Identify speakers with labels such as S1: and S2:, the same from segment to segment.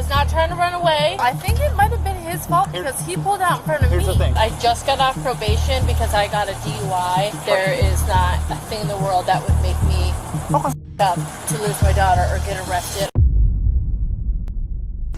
S1: was not trying to run away. I think it might have been his fault because he pulled out in front of me.
S2: Here's the thing.
S1: I just got off probation because I got a DUI. There is not a thing in the world that would make me up to lose my daughter or get arrested.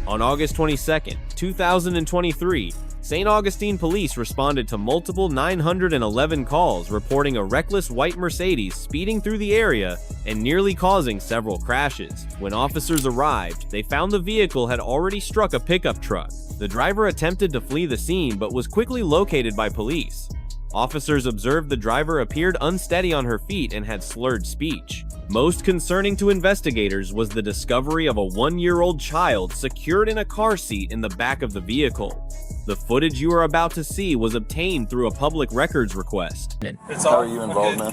S3: On August 22nd, 2023, St. Augustine Police responded to multiple 911 calls reporting a reckless white Mercedes speeding through the area and nearly causing several crashes. When officers arrived, they found the vehicle had already struck a pickup truck. The driver attempted to flee the scene but was quickly located by police. Officers observed the driver appeared unsteady on her feet and had slurred speech. Most concerning to investigators was the discovery of a 1-year-old child secured in a car seat in the back of the vehicle. The footage you are about to see was obtained through a public records request.
S4: How are you involved, man?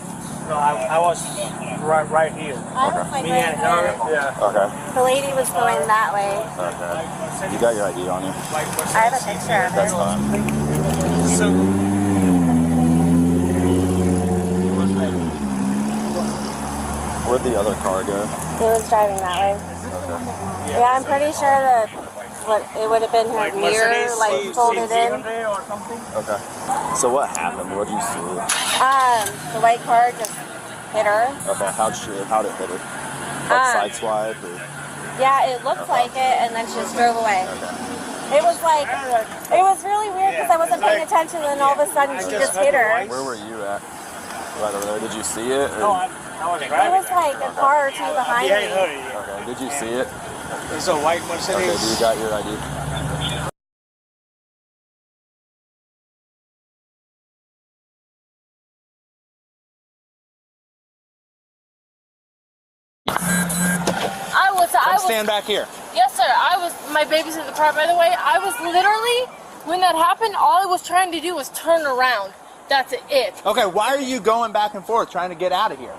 S5: No, I was right here.
S6: I was like right here.
S5: Yeah.
S4: Okay.
S6: The lady was going that way.
S4: Okay. You got your ID on you?
S6: I have a picture of
S4: That's
S6: her.
S4: fine.
S5: So,
S4: Where'd the other car go?
S6: He was driving that way.
S4: Okay.
S6: Yeah, I'm pretty sure that it would have been her mirror, like folded in.
S5: or something.
S4: Okay. So what happened? What did you see?
S6: The white car just hit her.
S4: Okay. How'd it hit her? Like sideswipe or?
S6: Yeah, it looked like it, and then she just drove away.
S4: Okay.
S6: It was really weird because I wasn't paying attention, and then all of a sudden she just hit her.
S4: Where were you at? Right over there. Did you see it? Or?
S5: No, I was
S6: It
S5: driving.
S6: was like a car or two behind me.
S4: Okay. Did you see it?
S5: It's a white Mercedes.
S4: Okay. Do you got your ID?
S2: Stand back here.
S1: Yes, sir. My baby's in the car, by the way. I was literally, when that happened, all I was trying to do was turn around. That's it.
S2: Okay, why are you going back and forth trying to get out of here?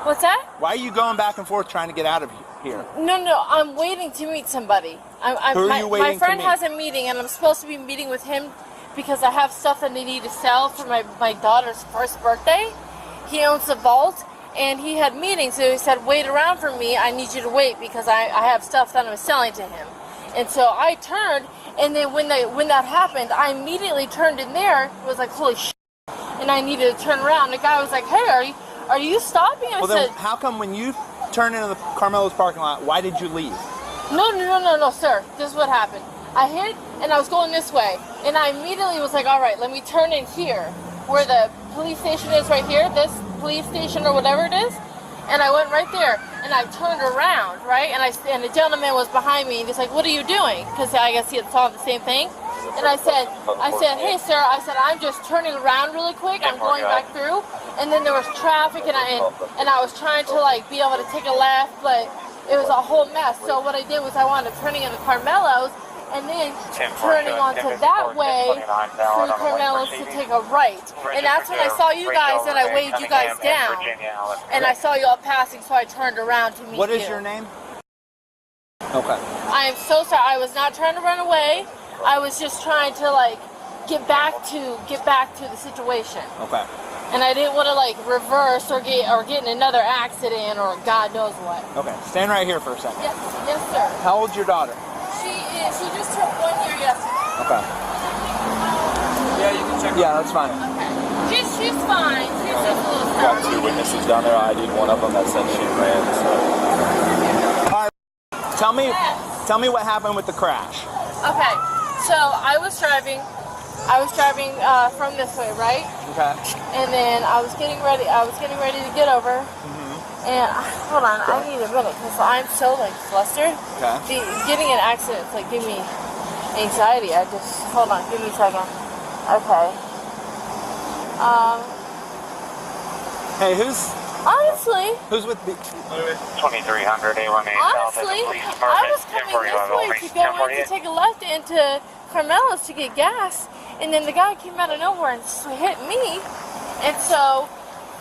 S1: What's that?
S2: Why are you going back and forth trying to get out of here?
S1: No, I'm waiting to meet somebody.
S2: Who are you waiting
S1: my friend
S2: to meet?
S1: has a meeting, and I'm supposed to be meeting with him because I have stuff that I need to sell for my daughter's first birthday. He owns a vault, and he had meetings, so he said, wait around for me. I need you to wait because I have stuff that I'm selling to him. And so I turned, and then when that happened, I immediately turned in there. It was like, holy shit. And I needed to turn around. The guy was like, hey, are you stopping? And
S2: Well, then how come when you turned into the Carmelo's parking lot, why did you leave?
S1: No, sir. This is what happened. I hit, and I was going this way. And I immediately was like, all right, let me turn in here, where the police station is right here, this police station or whatever it is. And I went right there, and I turned around, right? And the gentleman was behind me, and he's like, what are you doing? Because I guess he had saw the same thing. And I said, hey, sir, I'm just turning around really quick. I'm going back through. And then there was traffic, and I was trying to, like, be able to take a left, but it was a whole mess. So what I did was I wound up turning into Carmelo's, and then turning onto that way through Carmelo's to take a right. And that's when I saw you guys, and I waved you guys down. And I saw you all passing, so I turned around to meet you.
S2: What is your name? Okay.
S1: I am so sorry. I was not trying to run away. I was just trying to, like, get back to the situation.
S2: Okay.
S1: And I didn't want to, like, reverse or get in another accident or God knows what.
S2: Okay. Stand right here for a second.
S1: Yes, sir.
S2: How old's your daughter?
S1: She just turned 1 year yesterday.
S2: Okay.
S5: Yeah, you can check.
S2: Yeah, that's fine.
S1: Okay. She's fine. She's just a little
S4: Got
S1: scared.
S4: 2 witnesses down there. I ID'd one of them that said she ran. So.
S2: All right. Tell me what happened with the crash.
S1: Okay. So I was driving from this way, right?
S2: Okay.
S1: And then I was getting ready to get over. And hold on, I need a minute because I'm so, like, flustered.
S2: Okay.
S1: Getting in accidents, like, give me anxiety. Hold on, give me a second. Okay.
S2: Hey, who's with the?
S7: 2300 A18
S1: Honestly, I was coming this way to go in to take a left into Carmelo's to get gas, and then the guy came out of nowhere and hit me, and so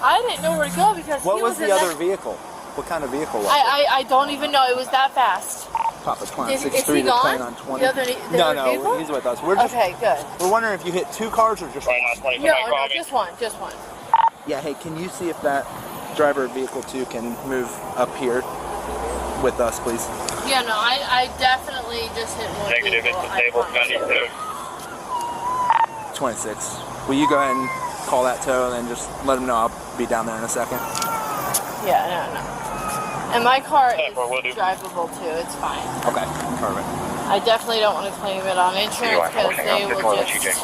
S1: I didn't know where to go because
S2: What
S1: he
S2: was the other vehicle? What kind of vehicle was it?
S1: I don't even know. It was that fast.
S2: Papa Clan
S1: Is
S2: 63
S1: he
S2: to
S1: gone?
S2: plan on 20.
S1: The other vehicle?
S2: He's with us. We're just,
S1: Okay, good.
S2: We're wondering if you hit 2 cars or just one.
S1: No, just one.
S2: Yeah, hey, can you see if that driver of vehicle 2 can move up here? with us, please?
S1: Yeah, no, I definitely just hit one.
S7: Negative, it's disabled.
S2: 26. Will you go ahead and call that tow and then just let them know I'll be down there in a second?
S1: Yeah, no. And my car is
S7: will do.
S1: drivable too. It's fine.
S2: Okay, perfect.
S1: I definitely don't want to claim it on insurance because they will just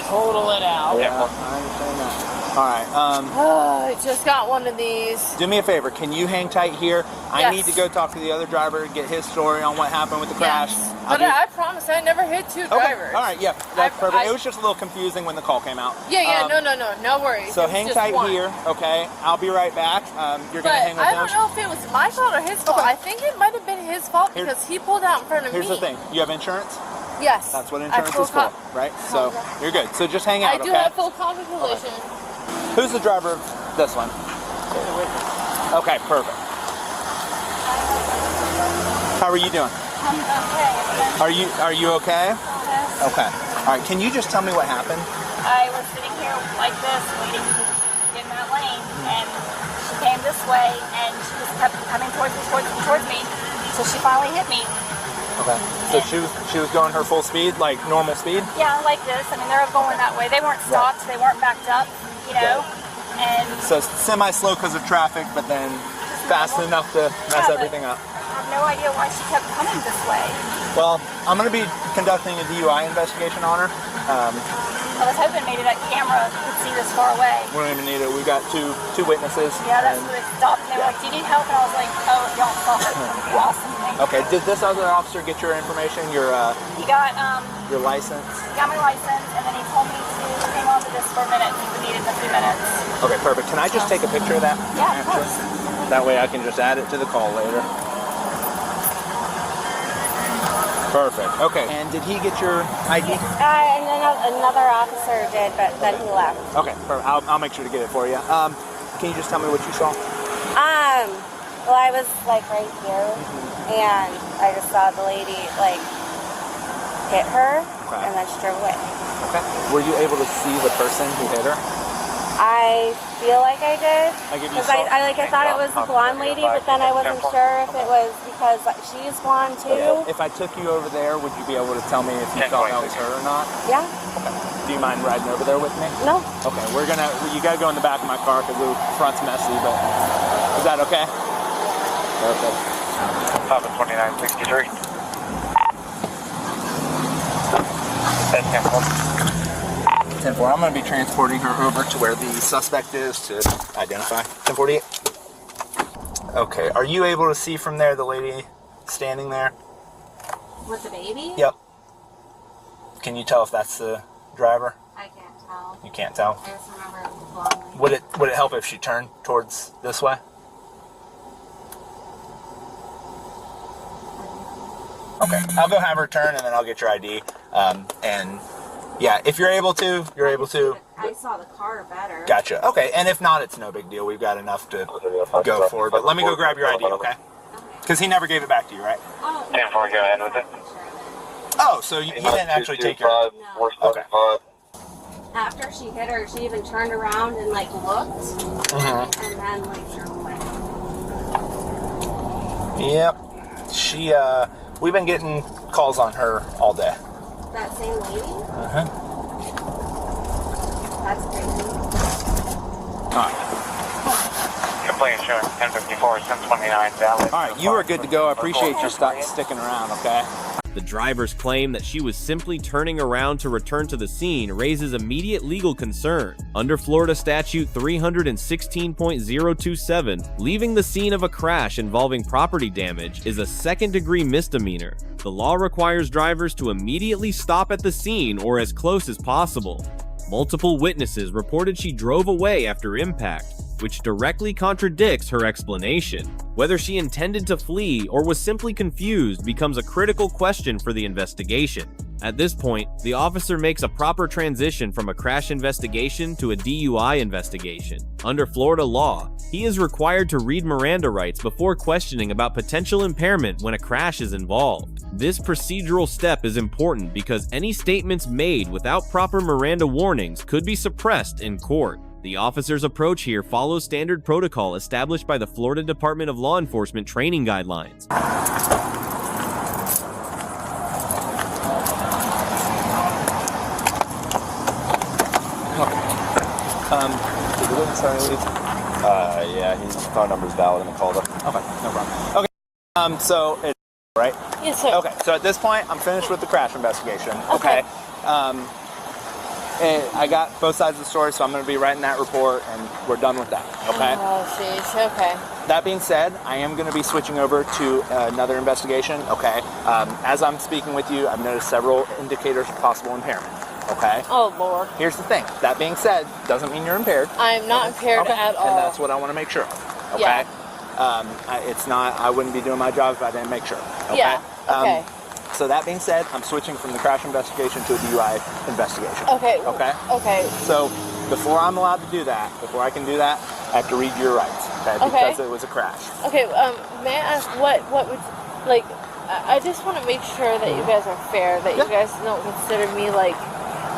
S1: total it out.
S2: Yeah, I understand that. All right.
S1: I just got one of these.
S2: Do me a favor. Can you hang tight here? I
S1: Yes.
S2: need to go talk to the other driver, get his story on what happened with the crash.
S1: Yes. But I promise I never hit two drivers.
S2: All right. Yeah, that's perfect. It was just a little confusing when the call came out.
S1: Yeah. No worries.
S2: So
S1: It was
S2: hang
S1: just
S2: tight
S1: one.
S2: here. Okay. I'll be right back. You're
S1: But
S2: gonna hang with
S1: I
S2: him.
S1: don't know if it was my fault or his fault.
S2: Okay.
S1: I think it might have been his fault
S2: Here-
S1: because he pulled out in front of
S2: Here's
S1: me.
S2: the thing. You have insurance.
S1: Yes.
S2: That's what
S1: I
S2: insurance
S1: full
S2: is for,
S1: co-
S2: right? So you're good. So just hang out.
S1: I do
S2: okay.
S1: have full comp collision.
S2: Who's the driver of this one? Okay, perfect. How are you doing? Are you okay? Okay. All right. Can you just tell me what happened?
S6: I was sitting here like this, waiting to get in that lane, and she came this way, and she just kept coming towards me, so she finally hit me.
S2: Okay. So she was going her full speed, like normal speed?
S6: Yeah, like this. I mean, they were going that way. They weren't stopped. They weren't backed up, you know. And
S2: So semi-slow because of traffic, but then fast enough to mess
S6: but
S2: everything up.
S6: I have no idea why she kept coming this way.
S2: Well, I'm going to be conducting a DUI investigation on her.
S6: I was hoping maybe that camera could see this far away.
S2: We don't even need it. We've got two witnesses.
S6: Yeah, that's
S2: and-
S6: what they stopped. And they were like, "Do you need help?" And I was like, "Oh, if y'all saw it, that'd be awesome." Thank
S2: Okay.
S6: you.
S2: Did this other officer get your information, your
S6: He got
S2: license?
S6: my license, and then he told me to hang on to this for a minute. He would need it in a few minutes.
S2: Okay, perfect. Can I just take a picture of that?
S6: Yeah, of course.
S2: That way I can just add it to the call later. Perfect. Okay. And did he get your ID?
S6: And then another officer did, but then he left.
S2: Okay. Perfect. I'll make sure to get it for you. Can you just tell me what you saw?
S6: Well, I was like right here, and I just saw the lady like hit her,
S2: Okay.
S6: and then she drove away.
S2: Okay. Were you able to see the person who hit her?
S6: I feel like I did,
S2: I give you
S6: because I thought it was the blonde lady, but then I wasn't sure if it was because she's blonde too.
S2: If I took you over there, would you be able to tell me if you thought that was her or not?
S6: Yeah.
S2: Do you mind riding over there with me?
S6: No.
S2: Okay. You gotta go in the back of my car because the front's messy, but is that okay? Perfect.
S7: Papa 2963. That's
S2: 10-4. I'm going to be transporting her over to where the suspect is to identify. 1048. Okay. Are you able to see from there the lady standing there?
S6: With the baby?
S2: Yep. Can you tell if that's the driver?
S6: I can't tell.
S2: You can't tell.
S6: I just remember it was the blonde lady.
S2: Would it help if she turned towards this way? Okay. I'll go have her turn and then I'll get your ID. And yeah, if you're able to, you're able to.
S6: I saw the car better.
S2: Gotcha. Okay, and if not, it's no big deal. We've got enough to go for. But let me go grab your ID, okay? Because he never gave it back to you, right?
S6: Oh,
S7: 10-4, go ahead with it.
S2: Oh, so he didn't actually take your...
S6: No.
S2: Okay.
S6: After she hit her, she even turned around and like looked,
S2: Mm-hmm.
S6: and then like drove away.
S2: Yep. She, we've been getting calls on her all day.
S6: That same lady?
S2: Uh-huh.
S6: That's crazy.
S2: All right.
S7: Complaint showing 1054, 1029 valid.
S2: All right, you are good to go. I appreciate you sticking around, okay?
S3: The driver's claim that she was simply turning around to return to the scene raises immediate legal concern. Under Florida Statute 316.027, leaving the scene of a crash involving property damage is a second-degree misdemeanor. The law requires drivers to immediately stop at the scene or as close as possible. Multiple witnesses reported she drove away after impact, which directly contradicts her explanation. Whether she intended to flee or was simply confused becomes a critical question for the investigation. At this point, the officer makes a proper transition from a crash investigation to a DUI investigation. Under Florida law, he is required to read Miranda rights before questioning about potential impairment when a crash is involved. This procedural step is important because any statements made without proper Miranda warnings could be suppressed in court. The officer's approach here follows standard protocol established by the Florida Department of Law Enforcement training guidelines.
S4: Did the witness already leave? Yeah, his phone number's valid in the call though.
S2: Okay, no problem. Okay, so it's right?
S1: Yes, sir.
S2: Okay, so at this point, I'm finished with the crash investigation. Okay. I got both sides of the story, so I'm going to be writing that report, and we're done with that. Okay.
S1: Oh, jeez. Okay.
S2: That being said, I am going to be switching over to another investigation. Okay. As I'm speaking with you, I've noticed several indicators of possible impairment. Okay.
S1: Oh, Lord.
S2: Here's the thing. That being said, doesn't mean you're impaired.
S1: I'm not impaired at all.
S2: And that's what I want to make sure of. Okay.
S1: Yeah.
S2: It's not. I wouldn't be doing my job if I didn't make sure. Okay?
S1: Yeah. Okay.
S2: So that being said, I'm switching from the crash investigation to a DUI investigation.
S1: Okay.
S2: Okay.
S1: Okay.
S2: So before I'm allowed to do that, before I can do that, I have to read your rights. Okay. Because it was a crash.
S1: Okay. May I ask what would like? I just want to make sure that you guys are fair. That you guys don't consider me like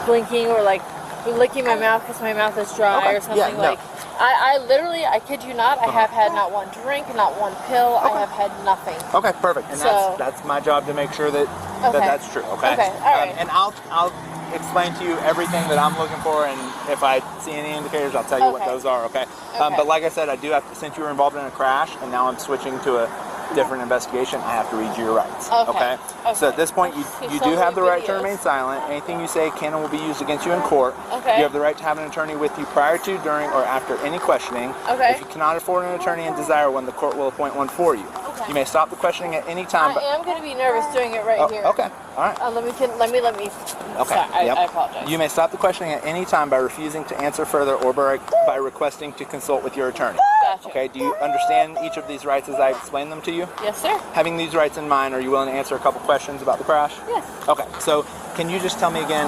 S1: blinking or like licking my mouth because my mouth is dry or something like. I literally, I kid you not, I have had not one drink, not one pill. I have had nothing.
S2: Okay, perfect. And
S1: So-
S2: that's my job to make sure that that's true. Okay.
S1: Okay, all right.
S2: And I'll explain to you everything that I'm looking for, and if I see any indicators, I'll tell you what
S1: Okay.
S2: those are. Okay.
S1: Okay.
S2: But like I said, I do have to, since you were involved in a crash, and now I'm switching to a different investigation, I have to read you your rights.
S1: Okay.
S2: So at this point, you
S1: See
S2: do
S1: so
S2: have the
S1: many
S2: right to
S1: videos.
S2: remain silent. Anything you say can and will be used against you in court.
S1: Okay.
S2: You have the right to have an attorney with you prior to, during, or after any questioning.
S1: Okay.
S2: If you cannot afford an attorney and desire one, the court will appoint one for you.
S1: Okay.
S2: You may stop the questioning at any time.
S1: I am going to be nervous doing it right here.
S2: Okay. All right.
S1: Let me.
S2: Okay.
S1: Sorry,
S2: Yep.
S1: I apologize.
S2: You may stop the questioning at any time by refusing to answer further or by requesting to consult with your attorney.
S1: Gotcha.
S2: Okay. Do you understand each of these rights as I explained them to you?
S1: Yes, sir.
S2: Having these rights in mind, are you willing to answer a couple questions about the crash?
S1: Yes.
S2: Okay. So, can you just tell me again,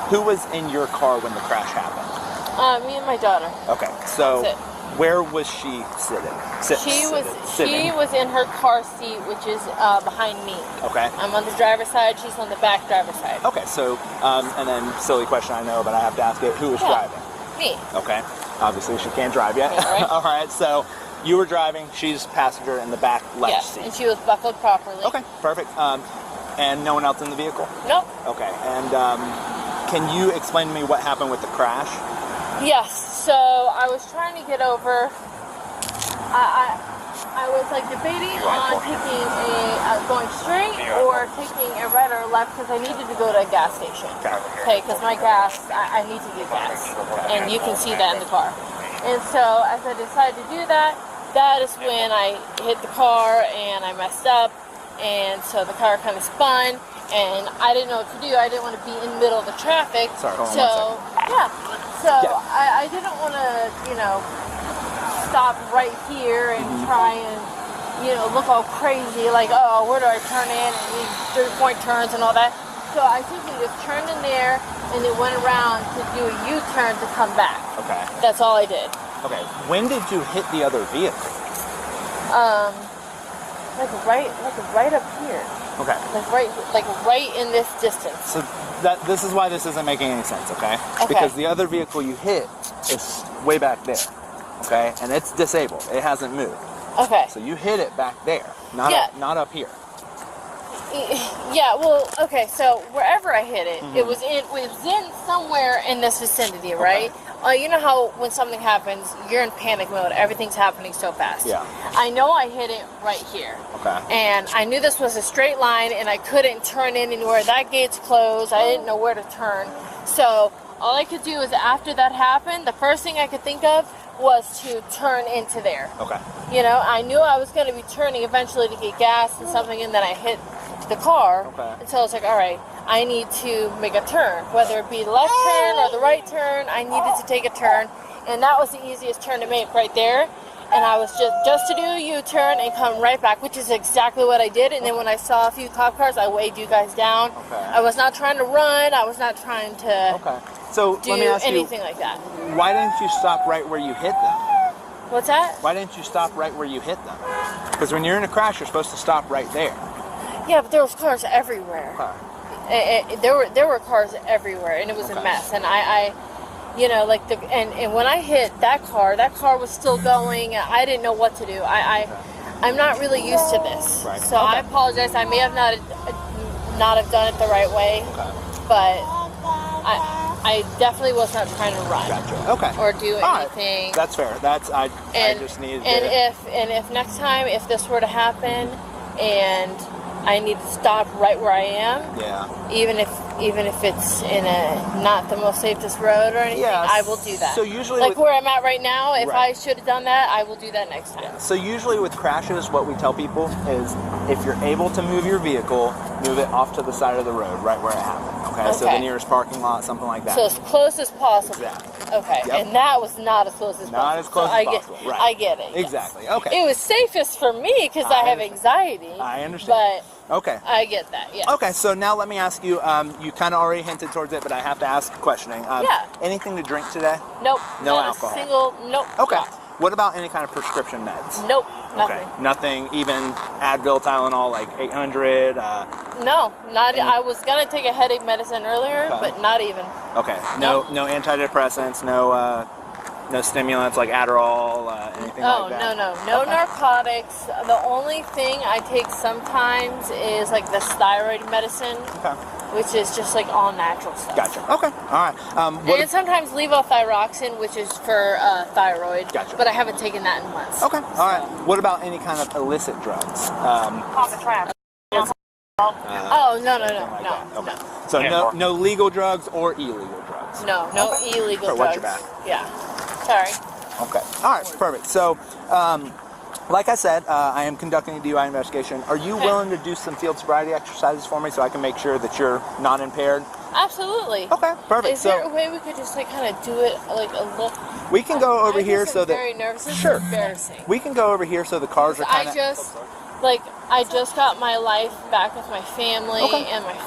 S2: who was in your car when the crash happened?
S1: Me and my daughter.
S2: Okay. So,
S1: That's it.
S2: where was she sitting?
S1: She
S2: Sitting.
S1: was in her car seat, which is behind me.
S2: Okay.
S1: I'm on the driver's side. She's on the back driver's side.
S2: Okay. So, and then silly question I know, but I have to ask it: who was
S1: Yeah.
S2: driving?
S1: Me.
S2: Okay. Obviously, she can't drive yet.
S1: Yeah, right.
S2: All right. So, you were driving. She's passenger in the back left
S1: Yes,
S2: seat.
S1: and she was buckled properly.
S2: Okay. Perfect. And no one else in the vehicle?
S1: Nope.
S2: Okay. And can you explain to me what happened with the crash?
S1: Yes. So I was trying to get over. I was like debating on taking going straight or taking a right or a left because I needed to go to a gas station. Okay, because my gas, I need to get gas, and you can see that in the car. And so as I decided to do that, that is when I hit the car and I messed up, and so the car kind of spun, and I didn't know what to do. I didn't want to be in the middle of the traffic.
S2: Sorry, hold on
S1: so
S2: 1 second.
S1: I didn't want to, stop right here and try and, look all crazy, like, oh, where do I turn in, and these 3-point turns and all that. So I simply just turned in there and then went around to do a U-turn to come back.
S2: Okay.
S1: That's all I did.
S2: Okay. When did you hit the other vehicle?
S1: Like right up here.
S2: Okay.
S1: Like right in this distance.
S2: So this is why this isn't making any sense, okay?
S1: Okay.
S2: Because the other vehicle you hit is way back there, okay? And it's disabled. It hasn't moved.
S1: Okay.
S2: So you hit it back there, not up here.
S1: Yeah, well, okay, so wherever I hit it, it was in somewhere in this vicinity, right? You know how when something happens, you're in panic mode, everything's happening so fast.
S2: Yeah.
S1: I know I hit it right here.
S2: Okay.
S1: And I knew this was a straight line, and I couldn't turn in anywhere. That gate's closed. I didn't know where to turn. So all I could do is after that happened, the first thing I could think of was to turn into there.
S2: Okay.
S1: I knew I was going to be turning eventually to get gas and something, and then I hit the car.
S2: Okay.
S1: And so I was like, all right, I need to make a turn, whether it be the left turn or the right turn. I needed to take a turn, and that was the easiest turn to make right there. And I was just to do a U-turn and come right back, which is exactly what I did. And then when I saw a few cop cars, I waved you guys down.
S2: Okay.
S1: I was not trying to run. I was not trying to
S2: Okay. So
S1: do
S2: let me ask
S1: anything like that.
S2: you, why didn't you stop right where you hit them?
S1: What's that?
S2: Why didn't you stop right where you hit them? Because when you're in a crash, you're supposed to stop right there.
S1: Yeah, but there was cars everywhere.
S2: Okay.
S1: There were cars everywhere, and it was a
S2: Okay.
S1: mess. And I you know, like and when I hit that car was still going. I didn't know what to do. I'm not really used to this,
S2: Right.
S1: so I apologize. I may have not have done it the right way, but I definitely was not trying to run.
S2: Gotcha. Okay.
S1: Or do
S2: All right.
S1: anything.
S2: That's fair. I just needed
S1: if next time if this were to happen and I need to stop right where I am,
S2: yeah.
S1: even if it's in a not the most safest road or anything,
S2: Yeah,
S1: I will do that.
S2: so usually
S1: like
S2: with-
S1: where I'm at right now, if
S2: Right.
S1: I should have done that, I will do that next time.
S2: So usually with crashes, what we tell people is if you're able to move your vehicle, move it off to the side of the road, right where it happened. Okay, so the
S1: Okay.
S2: nearest parking lot, something like that.
S1: So as close as possible.
S2: Exactly.
S1: Okay,
S2: Yep.
S1: and that was not as close as possible.
S2: Not as close
S1: So
S2: as possible. Right.
S1: I get it. yes.
S2: Exactly. Okay.
S1: It was safest for me because I have
S2: understand.
S1: anxiety.
S2: I understand.
S1: But
S2: Okay.
S1: I get that. Yeah.
S2: Okay, so now let me ask you, you kind of already hinted towards it, but I have to ask questioning.
S1: Yeah.
S2: Anything to drink today?
S1: Nope.
S2: No
S1: not
S2: alcohol.
S1: A single. Nope.
S2: Okay.
S1: not.
S2: What about any kind of prescription meds?
S1: Nope. Nothing.
S2: Okay. Nothing, even Advil, Tylenol, like 800?
S1: No, not. I was gonna take a headache medicine earlier,
S2: Okay.
S1: but not even.
S2: Okay. No antidepressants, no stimulants like Adderall, anything like that?
S1: No narcotics. The only thing I take sometimes is like the thyroid medicine,
S2: Okay.
S1: which is just like all natural stuff.
S2: Gotcha. Okay. All right.
S1: And sometimes levothyroxine, which is for thyroid.
S2: Gotcha.
S1: But I haven't taken that in months.
S2: Okay. All right. What about any kind of illicit drugs?
S6: Off the trap.
S1: Oh no.
S2: Okay. So no legal drugs or illegal drugs.
S1: No illegal
S2: Sure,
S1: drugs.
S2: watch your back.
S1: Yeah. Sorry.
S2: Okay. All right. Perfect. So, like I said, I am conducting a DUI investigation. Are you willing to do some field sobriety exercises for me so I can make sure that you're not impaired?
S1: Absolutely.
S2: Okay. Perfect.
S1: Is there a way we could just like kind of do it like a little?
S2: We can go over here so that.
S1: I'm very nervous. This
S2: Sure.
S1: is embarrassing.
S2: We can go over here so the cars are kind of.
S1: I just got my life back with my family
S2: Okay.
S1: and my
S2: get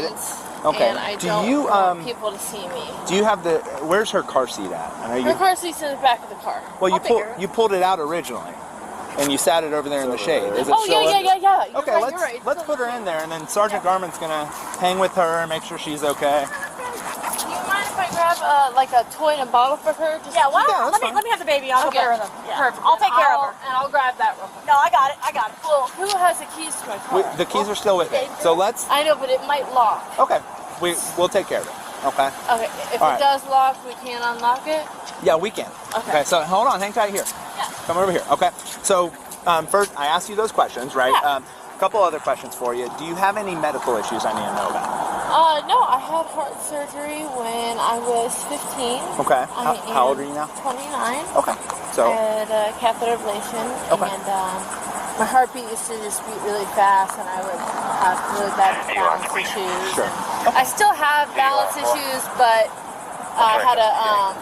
S2: it.
S1: friends.
S2: Okay.
S1: And I
S2: Do
S1: don't
S2: you,
S1: want people to see me.
S2: Do you have the? Where's her car seat at? I know
S1: Her car seat's in the back of the car.
S2: Well,
S1: I'll take her.
S2: you pulled it out originally, and you sat it over there in the shade. Is it
S1: Oh
S2: still
S1: yeah. You're
S2: Okay,
S1: right, you're right.
S2: let's put her in there, and then Sergeant Garman's gonna hang with her and make sure she's okay.
S1: Do you mind if I grab like a toy and a bottle for her? Just
S6: Yeah, well,
S2: Yeah, that's
S6: let
S2: fine.
S6: me have the baby. I'll
S1: Okay.
S6: take care of them. Yeah.
S1: Perfect.
S6: I'll take care of her.
S1: And I'll grab that real quick.
S6: No, I got it.
S1: Well, who has the keys to my car?
S2: The keys are still with me, so let's.
S1: I know, but it might lock.
S2: Okay, we'll take care of it. Okay.
S1: Okay, if
S2: All
S1: it
S2: right.
S1: does lock, we can't unlock it.
S2: Yeah, we can.
S1: Okay.
S2: So hold on, hang tight here.
S1: Yeah.
S2: Come over here. Okay. So first, I asked you those questions, right?
S1: Yeah.
S2: A couple other questions for you. Do you have any medical issues I need to know about?
S1: No, I had heart surgery when I was 15.
S2: Okay.
S1: I
S2: How old are you now?
S1: 29.
S2: Okay. So.
S1: I had a catheter ablation,
S2: Okay.
S1: and my heartbeat used to just beat really fast, and I would have really bad balance issues.
S2: Sure.
S1: And I still have balance issues, but I had a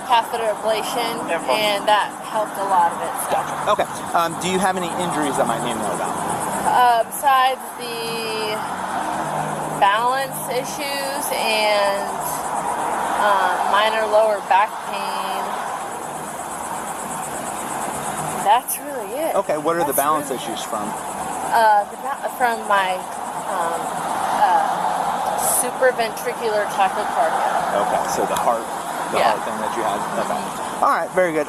S1: catheter ablation, and that helped a lot of it. So.
S2: Okay. Do you have any injuries I might need to know about?
S1: Besides the balance issues and minor lower back pain, that's really it.
S2: Okay. What are the
S1: That's
S2: balance
S1: really
S2: issues from?
S1: from my superventricular tachycardia.
S2: Okay. So the heart
S1: Yeah.
S2: thing that you had. Okay. All right. Very good.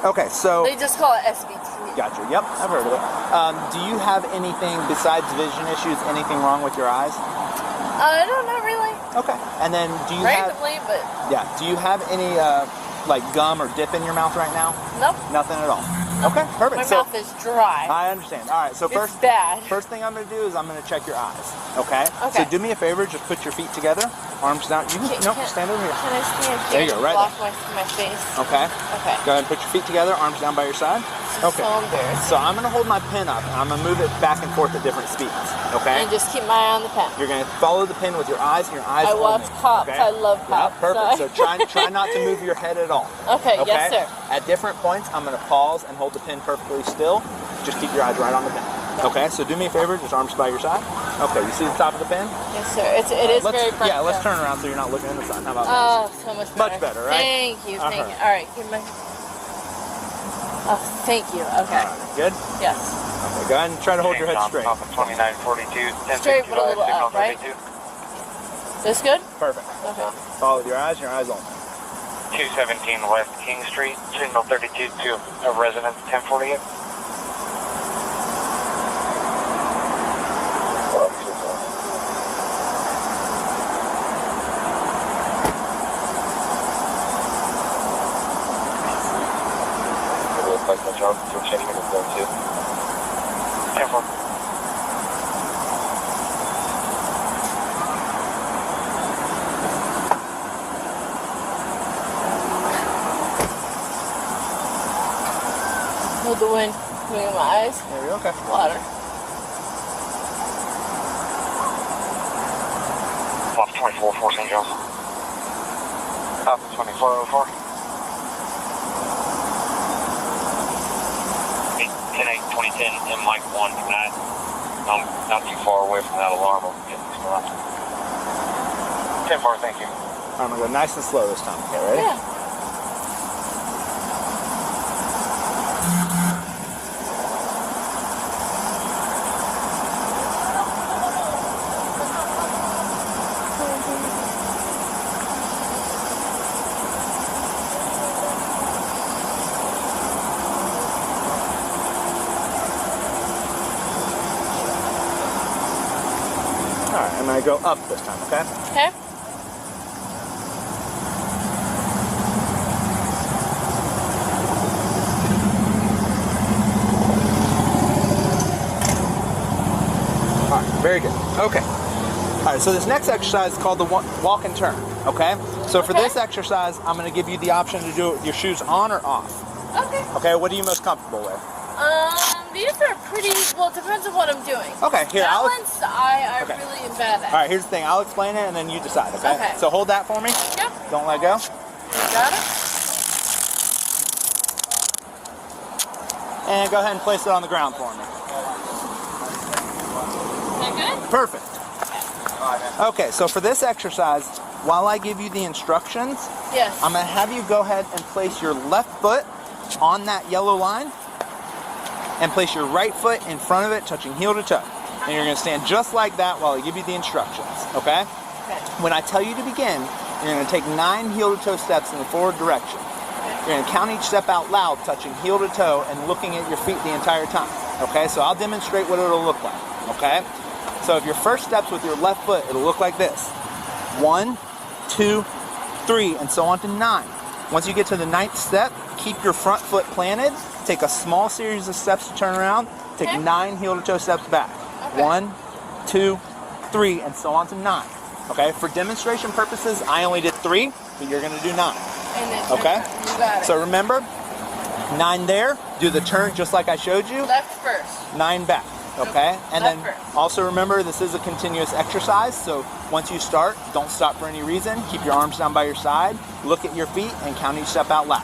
S2: Okay. So.
S1: They just call it SVT.
S2: Gotcha. Yep, I've heard of it. Do you have anything besides vision issues? Anything wrong with your eyes?
S1: No, not really.
S2: Okay. And then do you have?
S1: Randomly, but
S2: Yeah. Do you have any like gum or dip in your mouth right now?
S1: nope.
S2: Nothing at all. Okay. Perfect.
S1: My
S2: So
S1: mouth is dry.
S2: I understand. All right. So
S1: It's
S2: first.
S1: bad.
S2: First thing I'm going to do is I'm going to check your eyes. Okay?
S1: Okay.
S2: So do me a favor, just put your feet together, arms down. You can, no, stand over here.
S1: Can I stand
S2: There
S1: here
S2: you go,
S1: to
S2: right
S1: block my face?
S2: Okay.
S1: Okay.
S2: Go ahead and put your feet together, arms down by your side. Okay.
S1: So embarrassed.
S2: So I'm going to hold my pen up and I'm going to move it back and forth at different speeds. Okay?
S1: And just keep my eye on the pen.
S2: You're going to follow the pin with your eyes and your eyes
S1: I
S2: only.
S1: watch cops.
S2: Okay?
S1: I love
S2: Yeah,
S1: cops.
S2: perfect. So
S1: Sorry.
S2: try not to move your head at all.
S1: Okay, yes, sir.
S2: At different points, I'm going to pause and hold the pin perfectly still. Just keep your eyes right on the pin. Okay, so do me a favor, just arms by your side. Okay, you see the top of the pin?
S1: Yes, sir. It is very bright.
S2: Yeah, let's turn around so you're not looking in the sun. How about
S1: Oh, so much better.
S2: Much better, right?
S1: Thank you, thank you.
S2: Uh-huh.
S1: All right, give my. Oh, thank you. Okay.
S2: Good?
S1: Yes.
S2: Okay, go ahead and try to hold your head straight.
S7: 2942,
S1: Straight with a little up, right? This good?
S2: Perfect.
S1: Okay.
S2: Follow with your eyes only.
S7: 217 West King Street, signal 32 to a residence 1048.
S1: Hold the wind between my eyes.
S2: There we go. Okay.
S1: Water.
S7: Off 2404 St. John's. Off 2404. 10-8-2010 and Mike 1 from that. I'm not too far away from that alarm. I'm getting this one. 10-4, thank you.
S2: I'm gonna go nice and slow this time. Okay, ready?
S1: Yeah.
S2: Alright, I'm gonna go up this time, okay?
S1: Okay.
S2: Alright, very good. Okay. Alright, so this next exercise is called the walk and turn, okay? So for
S1: Okay.
S2: this exercise, I'm gonna give you the option to do it with your shoes on or off.
S1: Okay.
S2: Okay, what are you most comfortable with?
S1: These are pretty, well, it depends on what I'm doing.
S2: Okay, here,
S1: Balance, I
S2: Okay.
S1: really am bad at.
S2: Alright, here's the thing. I'll explain it and then you decide, okay?
S1: Okay.
S2: So hold that for me.
S1: Yep.
S2: Don't let go.
S1: You got it?
S2: And go ahead and place it on the ground for me.
S1: Is that good?
S2: Perfect. Okay, so for this exercise, while I give you the instructions,
S1: Yes.
S2: I'm going to have you go ahead and place your left foot on that yellow line and place your right foot in front of it, touching heel to toe. And you're going to stand just like that while I give you the instructions, okay?
S1: Okay.
S2: When I tell you to begin, you're going to take 9 heel to toe steps in the forward direction. You're going to count each step out loud, touching heel to toe and looking at your feet the entire time, okay? So I'll demonstrate what it'll look like, okay? So if your first step's with your left foot, it'll look like this. 1, 2, 3, and so on to 9. Once you get to the 9th step, keep your front foot planted, take a small series of steps to turn around, take
S1: Okay.
S2: 9 heel to toe steps back.
S1: Okay.
S2: 1, 2, 3, and so on to 9. Okay, for demonstration purposes, I only did 3, but you're gonna do 9.
S1: And then
S2: Okay.
S1: You got it.
S2: So remember, 9 there, do the turn just like I showed you,
S1: Left first.
S2: 9 back, okay? And then
S1: Left first.
S2: also remember, this is a continuous exercise, so once you start, don't stop for any reason. Keep your arms down by your side, look at your feet, and count each step out loud.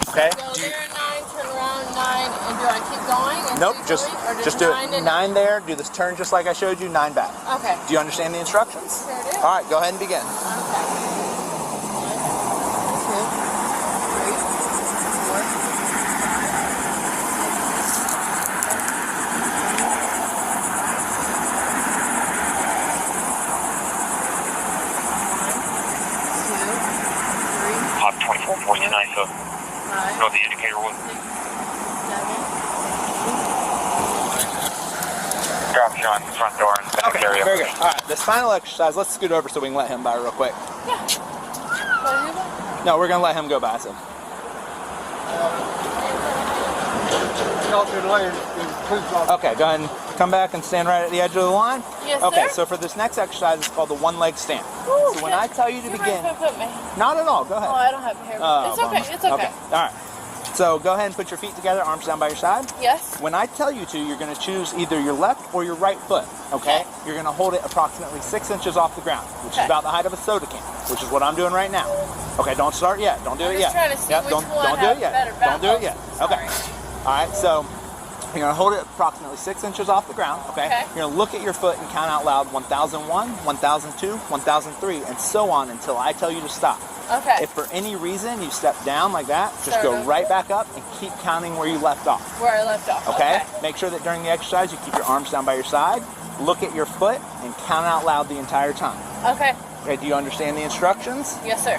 S1: Okay.
S2: Okay.
S1: So there, 9, turn around, 9, and do I keep going? And
S2: Nope,
S1: keep
S2: just
S1: going, or
S2: just do
S1: 9
S2: it.
S1: and
S2: 9 there, do this turn just like I showed you, 9 back.
S1: Okay.
S2: Do you understand the instructions?
S1: Sure do.
S2: All right, go ahead and begin.
S1: Okay.
S7: 2449, so know the indicator was. Drop you on the front door and back
S2: Okay,
S7: area.
S2: very good. All right, this final exercise, let's scoot over so we can let him by real quick. No, we're going to let him go by, so. Okay, go ahead and come back and stand right at the edge of the line.
S1: Yes,
S2: Okay,
S1: sir.
S2: so for this next exercise, it's called the one-leg stand.
S1: Ooh,
S2: So when I tell you to
S1: you
S2: begin,
S1: mind if I put my...
S2: not at all, go ahead.
S1: Oh, I don't have hair.
S2: Oh,
S1: It's okay.
S2: bummer.
S1: It's okay.
S2: All right. So go ahead and put your feet together, arms down by your side.
S1: Yes.
S2: When I tell you to, you're going to choose either your left or your right foot, okay?
S1: Okay.
S2: You're going to hold it approximately 6 inches off the ground, which is
S1: Okay.
S2: about the height of a soda can, which is what I'm doing right now. Okay, don't start yet. Don't do
S1: I'm
S2: it
S1: just
S2: yet.
S1: trying to see
S2: Yep,
S1: which
S2: don't
S1: one
S2: do
S1: has
S2: it yet.
S1: better
S2: Don't do it yet.
S1: balance.
S2: Okay.
S1: Sorry.
S2: All right, so you're going to hold it approximately 6 inches off the ground, okay?
S1: Okay.
S2: You're going to look at your foot and count out loud 1001, 1002, 1003, and so on until I tell you to stop.
S1: Okay.
S2: If for any reason you step down like that, just
S1: Start
S2: go
S1: over.
S2: right back up and keep counting where you left off.
S1: Where I left off.
S2: Okay? Make sure that during the exercise you keep your arms down by your side, look at your foot, and count out loud the entire time.
S1: Okay.
S2: Okay, do you understand the instructions?
S1: Yes, sir.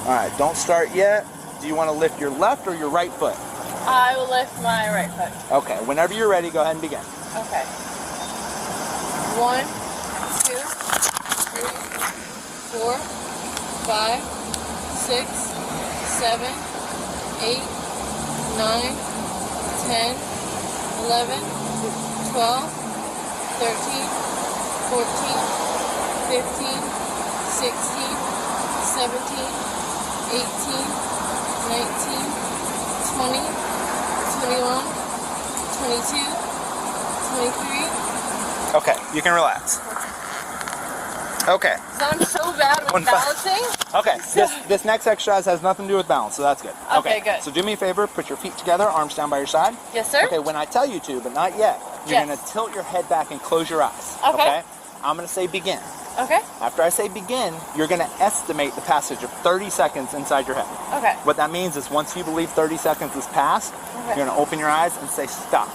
S2: All right, don't start yet. Do you want to lift your left or your right foot?
S1: I will lift my right foot.
S2: Okay, whenever you're ready, go ahead and begin.
S1: Okay. 1, 2, 3, 4, 5, 6, 7, 8, 9, 10, 11, 12, 13, 14, 15, 16, 17, 18, 19, 20, 21, 22, 23.
S2: Okay, you can relax. Okay.
S1: So I'm so bad with balancing.
S2: Okay, this next exercise has nothing to do with balance, so that's good.
S1: Okay, good.
S2: So do me a favor, put your feet together, arms down by your side.
S1: Yes, sir.
S2: Okay, when I tell you to, but not yet, you're
S1: Yes.
S2: going to tilt your head back and close your eyes.
S1: Okay.
S2: I'm going to say begin.
S1: Okay.
S2: After I say begin, you're going to estimate the passage of 30 seconds inside your head.
S1: Okay.
S2: What that means is once you believe 30 seconds is passed,
S1: Okay.
S2: you're going to open your eyes and say stop.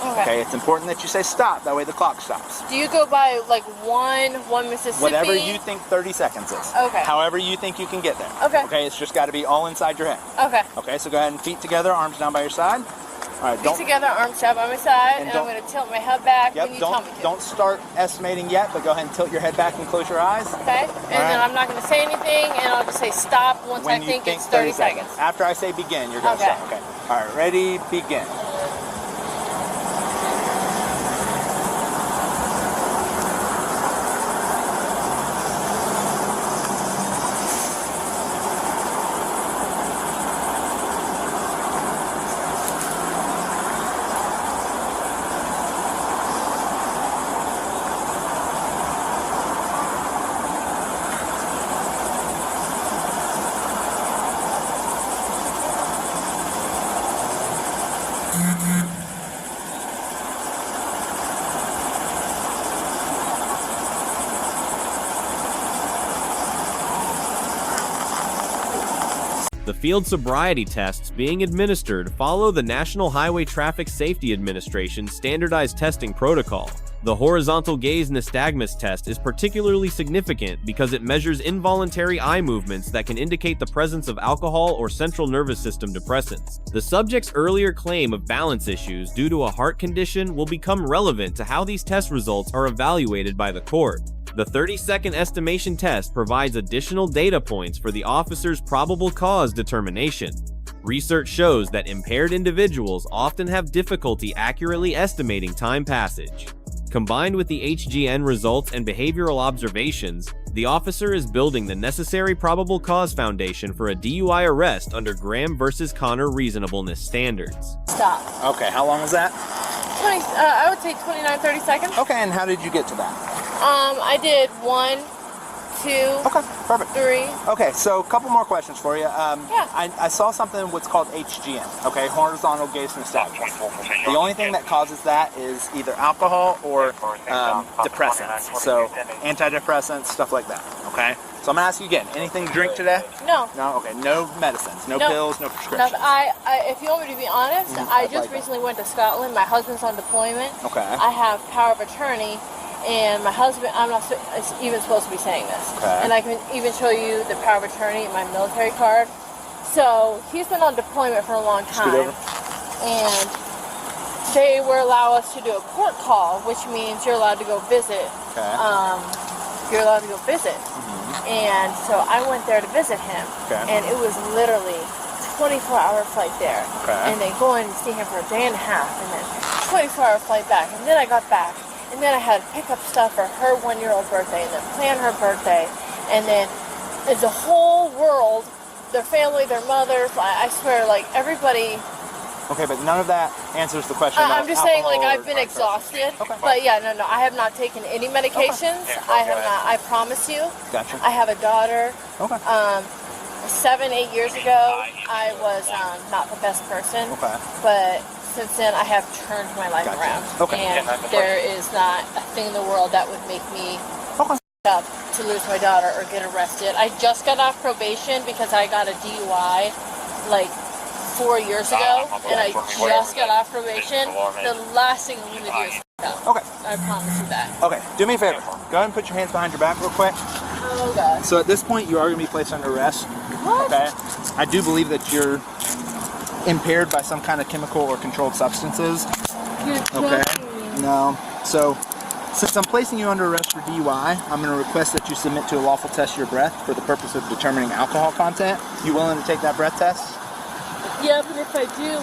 S2: Okay, it's important that you say stop, that way the clock stops.
S1: Do you go by like one Mississippi?
S2: Whatever you think 30 seconds is.
S1: Okay.
S2: However you think you can get there.
S1: Okay.
S2: Okay, it's just got to be all inside your head.
S1: Okay.
S2: Okay, so go ahead and feet together, arms down by your side. All right,
S1: Feet together, arms down by my side, and I'm
S2: don't-
S1: going to tilt my head back
S2: Yep,
S1: when you tell me to.
S2: don't start estimating yet, but go ahead and tilt your head back and close your eyes.
S1: Okay? And then I'm not going to say anything, and I'll just say stop once
S2: When
S1: I
S2: you
S1: think it's 30 seconds.
S2: After I say begin, you're going to
S1: Okay.
S2: stop. Okay. All right, ready, begin.
S3: The field sobriety tests being administered follow the National Highway Traffic Safety Administration's standardized testing protocol. The horizontal gaze nystagmus test is particularly significant because it measures involuntary eye movements that can indicate the presence of alcohol or central nervous system depressants. The subject's earlier claim of balance issues due to a heart condition will become relevant to how these test results are evaluated by the court. The 30-second estimation test provides additional data points for the officer's probable cause determination. Research shows that impaired individuals often have difficulty accurately estimating time passage. Combined with the HGN results and behavioral observations, the officer is building the necessary probable cause foundation for a DUI arrest under Graham versus Connor reasonableness standards.
S1: Stop.
S2: Okay, how long was that?
S1: 20, I would say 29, 30 seconds.
S2: Okay, and how did you get to that?
S1: I did 1, 2,
S2: Okay, perfect.
S1: 3.
S2: Okay, so a couple more questions for you.
S1: Yeah.
S2: I saw something what's called HGN, okay, horizontal gaze nystagmus. The only thing that causes that is either alcohol or depressants, so antidepressants, stuff like that, okay? So I'm gonna ask you again, anything to drink today?
S1: No.
S2: No? Okay, no medicines, no pills, no prescriptions.
S1: No, if you want me to be honest, I just recently went to Scotland. My husband's on deployment.
S2: Okay.
S1: I have power of attorney, and my husband, I'm not even supposed to be saying this.
S2: Okay.
S1: And I can even show you the power of attorney in my military card. So he's been on deployment for a long
S2: Scoot
S1: time.
S2: over.
S1: And they will allow us to do a court call, which means you're allowed to go visit.
S2: Okay.
S1: You're allowed to go visit. And so I went there to visit him.
S2: Okay.
S1: And it was literally 24-hour flight there.
S2: Okay.
S1: And then going and see him for a day and a half, and then 24-hour flight back. And then I got back. And then I had to pick up stuff for her 1-year-old birthday, and then plan her birthday. And then the whole world, their family, their mothers, I swear, like everybody.
S2: Okay, but none of that answers the question.
S1: I'm just saying, like,
S2: alcohol
S1: I've been
S2: or
S1: exhausted.
S2: Okay.
S1: But yeah, no, I have not taken any medications. I have not, I promise you.
S2: Gotcha.
S1: I have a daughter.
S2: Okay.
S1: 7-8 years ago, I was not the best person.
S2: Okay.
S1: But since then, I have turned my life
S2: Gotcha.
S1: around.
S2: Okay.
S1: And there is not a thing in the world that would make me
S2: Okay.
S1: up to lose my daughter or get arrested. I just got off probation because I got a DUI like 4 years ago, and I just got off probation. The last thing I'm going to do is f*** up.
S2: Okay.
S1: I promise you that.
S2: Okay, do me a favor. Go ahead and put your hands behind your back real quick.
S1: Oh god.
S2: So at this point, you are going to be placed under arrest.
S1: What?
S2: Okay. I do believe that you're impaired by some kind of chemical or controlled substances.
S1: You're
S2: Okay.
S1: joking me.
S2: No. So, since I'm placing you under arrest for DUI, I'm going to request that you submit to a lawful test of your breath for the purpose of determining alcohol content. You willing to take that breath test?
S1: Yeah, but if I do,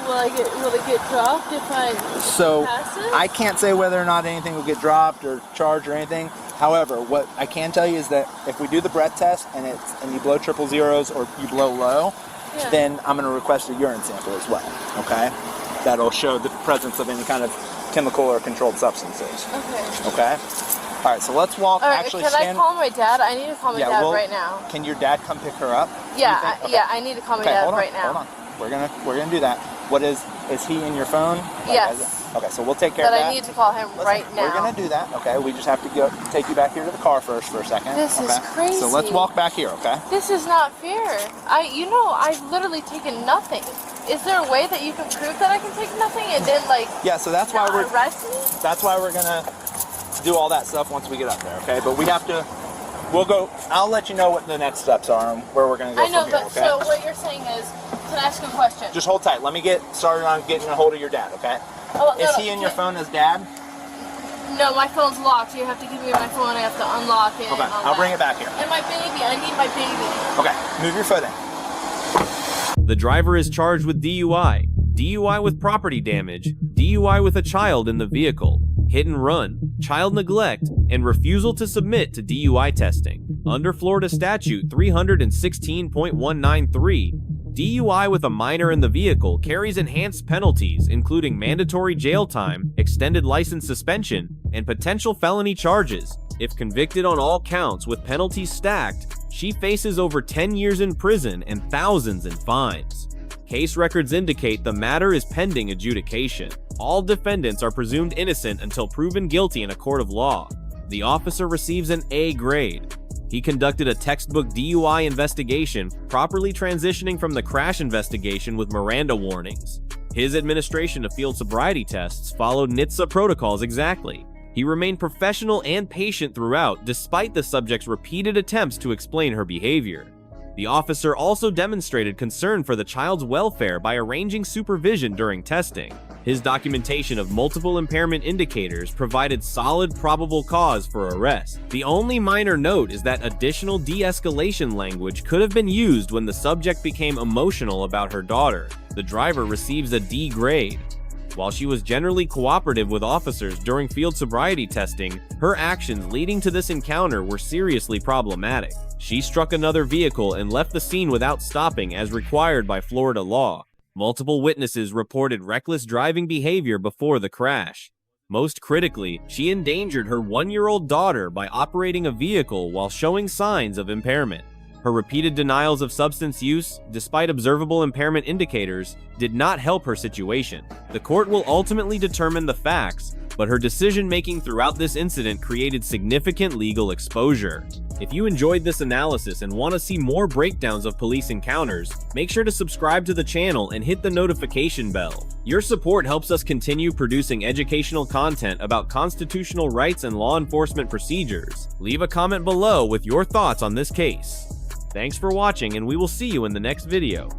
S1: will it get dropped if I
S2: So,
S1: pass it?
S2: I can't say whether or not anything will get dropped or charged or anything. However, what I can tell you is that if we do the breath test and you blow triple zeros or you blow low,
S1: Yeah.
S2: then I'm going to request a urine sample as well. Okay, that'll show the presence of any kind of chemical or controlled substances.
S1: Okay.
S2: Okay. All right. So let's walk.
S1: All right,
S2: Actually,
S1: can I call my dad? I need to call my dad
S2: well,
S1: right now.
S2: Can your dad come pick her up?
S1: Yeah,
S2: You think? Okay.
S1: yeah, I need to call my
S2: Okay,
S1: dad
S2: hold on,
S1: right now.
S2: Hold on. We're gonna do that. What is he in your phone?
S1: Yes.
S2: Okay, so we'll take care
S1: But
S2: of that.
S1: I need to call him
S2: Listen,
S1: right now.
S2: We're gonna do that. Okay, we just have to go take you back here to the car first for a second.
S1: This is
S2: okay?
S1: crazy.
S2: So let's walk back here. Okay.
S1: This is not fair. I've literally taken nothing. Is there a way that you can prove that I can take nothing and then
S2: Yeah. So that's why
S1: not arrest me?
S2: That's why we're gonna do all that stuff once we get up there. Okay. But we have to. We'll go. I'll let you know what the next steps are and where we're gonna go
S1: I know,
S2: from here.
S1: but
S2: Okay.
S1: so what you're saying is, can I ask you a question?
S2: Just hold tight. Let me get started on getting a hold of your dad. Okay.
S1: Oh, no,
S2: Is
S1: no,
S2: he in your phone as dad?
S1: No, my phone's locked. You have to give me my phone. I have to unlock it.
S2: Okay.
S1: and all
S2: I'll bring
S1: that.
S2: it back here.
S1: And my baby. I need my baby.
S2: Okay. Move your foot in.
S3: The driver is charged with DUI, DUI with property damage, DUI with a child in the vehicle, hit and run, child neglect, and refusal to submit to DUI testing. Under Florida Statute 316.193, DUI with a minor in the vehicle carries enhanced penalties, including mandatory jail time, extended license suspension, and potential felony charges. If convicted on all counts with penalties stacked, she faces over 10 years in prison and thousands in fines. Case records indicate the matter is pending adjudication. All defendants are presumed innocent until proven guilty in a court of law. The officer receives an A grade. He conducted a textbook DUI investigation, properly transitioning from the crash investigation with Miranda warnings. His administration of field sobriety tests followed NHTSA protocols exactly. He remained professional and patient throughout, despite the subject's repeated attempts to explain her behavior. The officer also demonstrated concern for the child's welfare by arranging supervision during testing. His documentation of multiple impairment indicators provided solid probable cause for arrest. The only minor note is that additional de-escalation language could have been used when the subject became emotional about her daughter. The driver receives a D grade. While she was generally cooperative with officers during field sobriety testing, her actions leading to this encounter were seriously problematic. She struck another vehicle and left the scene without stopping as required by Florida law. Multiple witnesses reported reckless driving behavior before the crash. Most critically, she endangered her 1-year-old daughter by operating a vehicle while showing signs of impairment. Her repeated denials of substance use, despite observable impairment indicators, did not help her situation. The court will ultimately determine the facts, but her decision-making throughout this incident created significant legal exposure. If you enjoyed this analysis and want to see more breakdowns of police encounters, make sure to subscribe to the channel and hit the notification bell. Your support helps us continue producing educational content about constitutional rights and law enforcement procedures. Leave a comment below with your thoughts on this case. Thanks for watching, and we will see you in the next video.